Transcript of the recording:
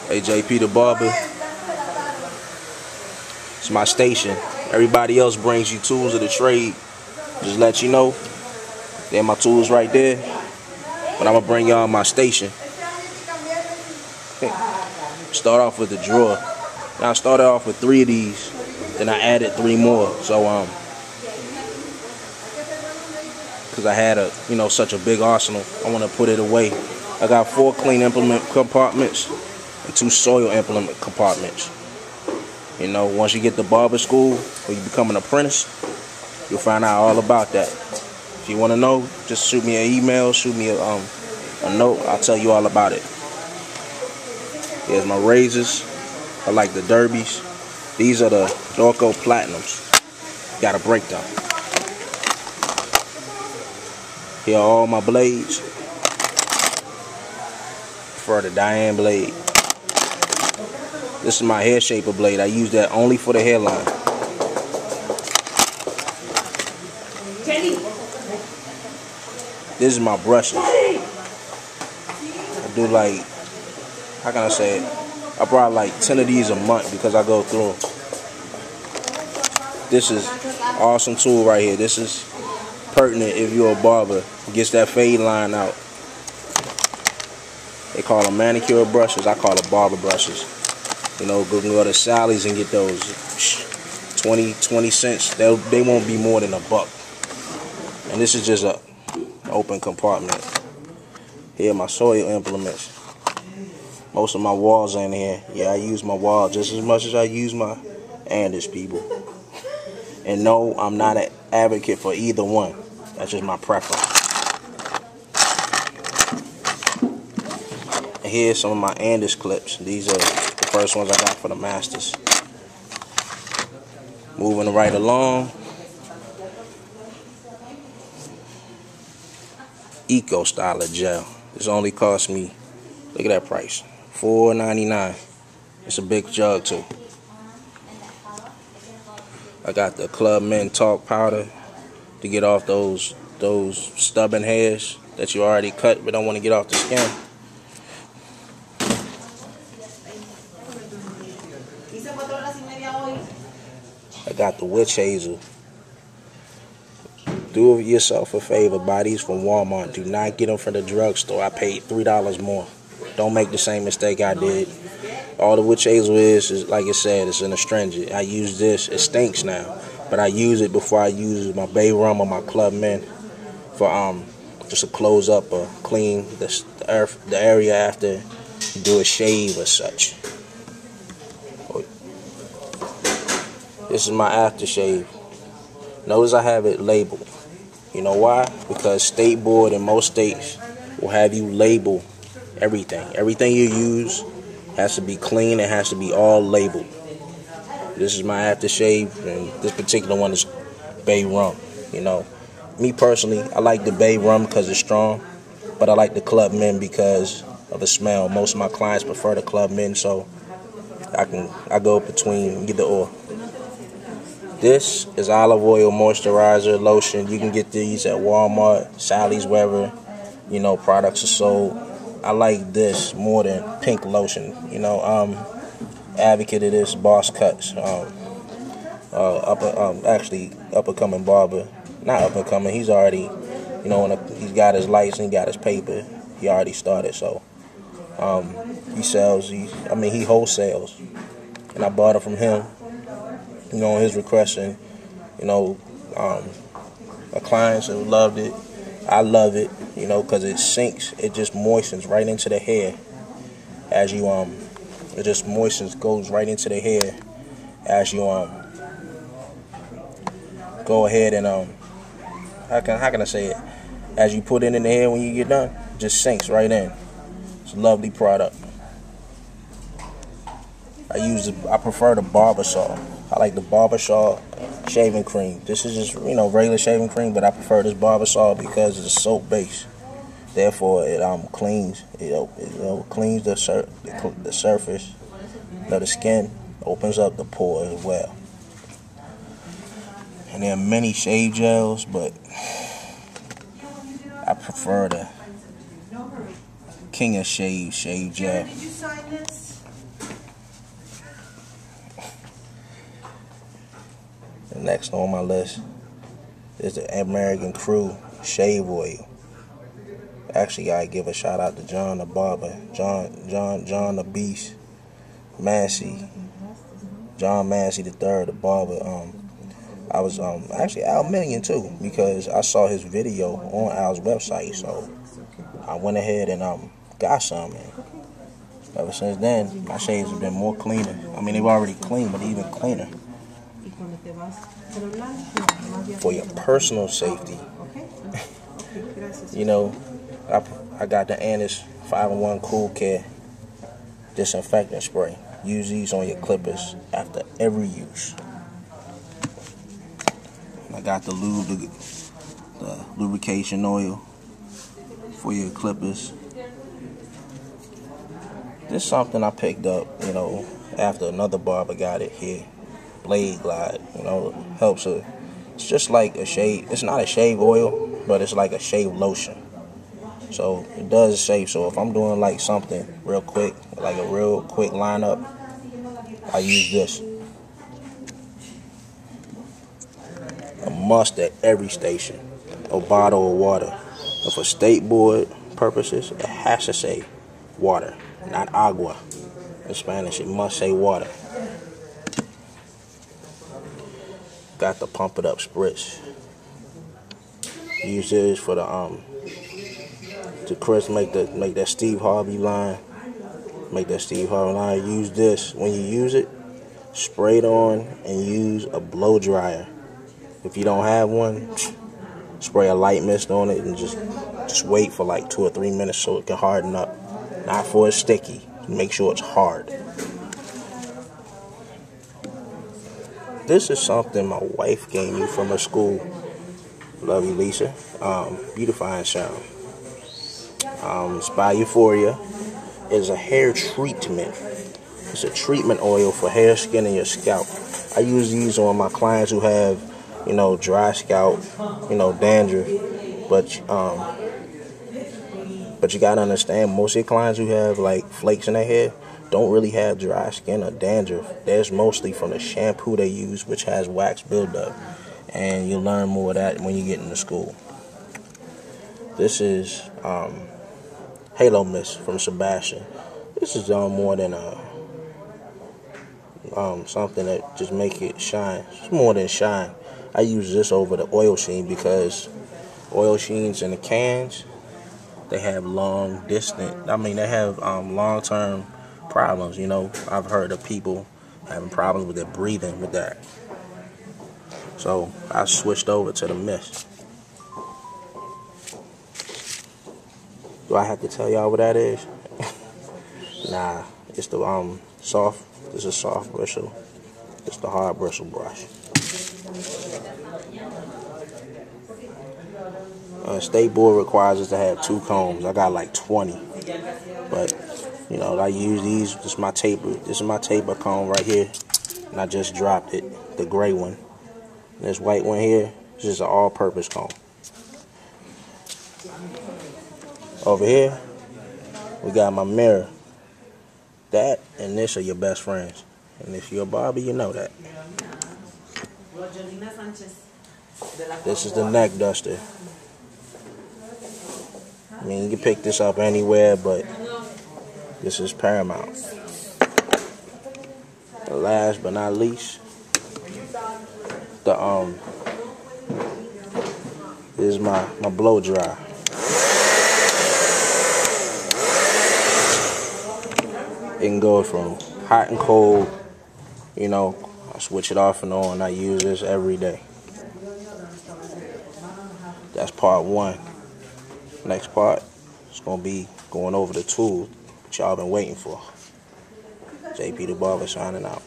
Hey, JP the Barber. It's my station. Everybody else brings you tools of the trade. Just let you know. They're my tools right there. But I'm going to bring y'all my station. Start off with the drawer. Now I started off with 3 of these. Then I added 3 more. So, because I had such a big arsenal, I want to put it away. I got 4 clean implement compartments and 2 soil implement compartments. Once you get to barber school or you become an apprentice, you'll find out all about that. If you want to know, just shoot me an email, shoot me a note. I'll tell you all about it. Here's my razors. I like the derbies. These are the Norco Platinums. Gotta break them. Here are all my blades. For the Diane blade. This is my hair shaper blade. I use that only for the hairline. This is my brushes. I do like, how can I say it? I brought like 10 of these a month because I go through them. This is awesome tool right here. This is pertinent if you're a barber. Gets that fade line out. They call them manicure brushes. I call them barber brushes. Go to Sally's and get those 20 cents. They won't be more than $1. And this is just a open compartment. Here are my soil implements. Most of my walls are in here. Yeah, I use my wall just as much as I use my Anders, people. And no, I'm not an advocate for either one. That's just my preference. And here's some of my Anders clips. These are the first ones I got for the Masters. Moving right along. Eco Styler gel. This only cost me, look at that price, $4.99. It's a big jug too. I got the Club Men Talk powder to get off those stubborn hairs that you already cut but don't want to get off the skin. I got the witch hazel. Do yourself a favor, buy these from Walmart. Do not get them from the drugstore. I paid $3 more. Don't make the same mistake I did. All the witch hazel is like I said, it's an astringent. I use this. It stinks now, but I use it before I use my Bay Rum or my Club Men for just to close up or clean the area after you do a shave or such. This is my aftershave. Notice I have it labeled. You know why? Because State Board in most states will have you label everything. Everything you use has to be clean. It has to be all labeled. This is my aftershave, and this particular one is Bay Rum. Me personally, I like the Bay Rum because it's strong, but I like the Club Men because of the smell. Most of my clients prefer the Club Men, so I go between either or. This is olive oil moisturizer lotion. You can get these at Walmart, Sally's, wherever products are sold. I like this more than pink lotion. Advocate of this, Boss Cuts. Actually up and coming barber, not up and coming. He's already, he's got his license, he got his paper. He already started, so he sells. He wholesales, and I bought it from him. On his request, and my clients have loved it. I love it, because it sinks. It just moistens right into the hair as you it just goes right into the hair as you go ahead and how can I say it? As you put it in the hair when you get done, it just sinks right in. It's a lovely product. I prefer the Barbershop. I like the Barbershop shaving cream. This is just, regular shaving cream, but I prefer this Barbershop because it's soap based. Therefore, it cleans. It cleans the surface of the skin, opens up the pore as well. And there are many shave gels, but I prefer king of shave Jeff. Did you sign this? Next on my list is the American Crew shave oil. Actually, gotta give a shout out to John the Barber, John the Beast, John Massey the third, the barber. I was actually Al Million too, because I saw his video on Al's website, so I went ahead and got some. And ever since then, my shaves have been more cleaner. I mean, they've already clean, but even cleaner. For your personal safety, you know, I got the Annis 5-in-1 Cool Care disinfectant spray. Use these on your clippers after every use. I got the lubrication oil for your clippers. This is something I picked up, you know, after another barber got it here. Blade Glide, you know, helps her. It's just like a shave. It's not a shave oil, but it's like a shave lotion. So it does shave. So if I'm doing like something real quick, like a real quick lineup, I use this. A must at every station. A bottle of water. And for state board purposes, it has to say water, not agua. In Spanish, it must say water. Got the pump it up spritz. Use this for the to Chris make that Steve Harvey line. Make that Steve Harvey line. Use this when you use it. Spray it on and use a blow dryer. If you don't have one, spray a light mist on it and just wait for like 2 or 3 minutes so it can harden up. Not for it's sticky. Make sure it's hard. This is something my wife gave me from her school. Love you, Lisa. Beautifying sound. It's by Euphoria. It's a hair treatment. It's a treatment oil for hair, skin, and your scalp. I use these on my clients who have, you know, dry scalp, you know, dandruff. But you gotta understand, most of your clients who have like flakes in their hair don't really have dry skin or dandruff. That's mostly from the shampoo they use, which has wax buildup. And you'll learn more of that when you get into school. This is Halo Mist from Sebastian. This is more than something that just make it shine. It's more than shine. I use this over the oil sheen because oil sheens in the cans, they have they have long-term problems. You know, I've heard of people having problems with their breathing with that. So I switched over to the mist. Do I have to tell y'all what that is? Nah, it's the soft. This is soft bristle. It's the hard bristle brush. State board requires us to have 2 combs. I got like 20, but you know, I use these. This is my taper comb right here, and I just dropped it. The gray one. And this white one here is just an all-purpose comb. Over here, we got my mirror. That and this are your best friends. And if you're a barber, you know that. This is the neck duster. I mean, you can pick this up anywhere, but this is paramount. And last but not least, this is my blow dry. It can go from hot and cold, you know. I switch it off and on. I use this every day. That's part 1. Next part is going to be going over the tool that y'all been waiting for. JP the Barber signing out.